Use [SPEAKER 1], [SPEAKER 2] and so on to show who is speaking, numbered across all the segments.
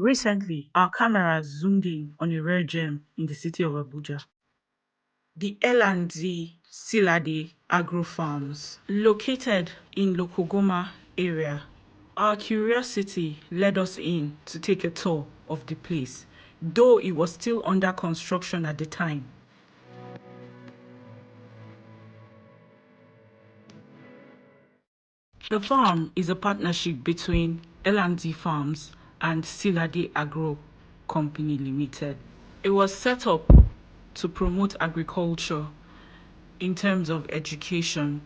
[SPEAKER 1] Recently, our cameras zoomed in on a rare gem in the city of Abuja. The L Z Silade Agro farms, located in Lokogoma area. Our curiosity led us in to take a tour of the place, though it was still under construction at the time. The farm is a partnership between L&D Farms and Silade Agro Company Limited. It was set up to promote agriculture in terms of education.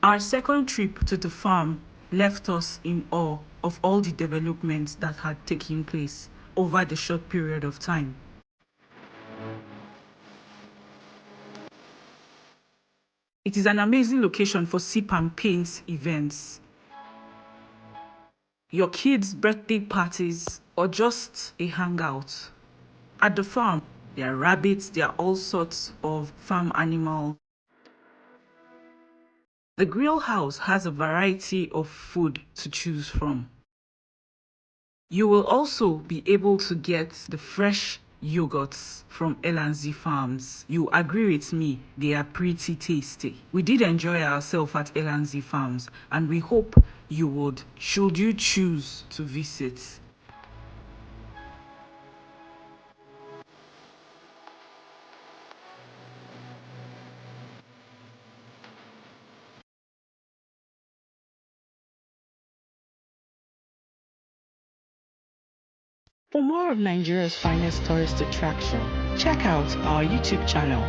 [SPEAKER 1] Our second trip to the farm left us in awe of all the developments that had taken place over the short period of time. It is an amazing location for sip and paint events, your kids' birthday parties, or just a hangout. At the farm, there are rabbits, there are all sorts of farm animals. The grill house has a variety of food to choose from. You will also be able to get the fresh yogurts from L&Z Farms. You agree with me, they are pretty tasty. We did enjoy ourselves at L&Z Farms, and we hope you would, should you choose to visit. For more of Nigeria's finest tourist attraction, check out our YouTube channel.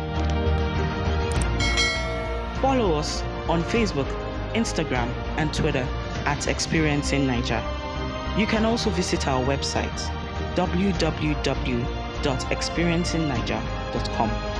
[SPEAKER 1] Follow us on Facebook, Instagram, and Twitter at Experiencing Naija. You can also visit our website www.experiencingnaija.com.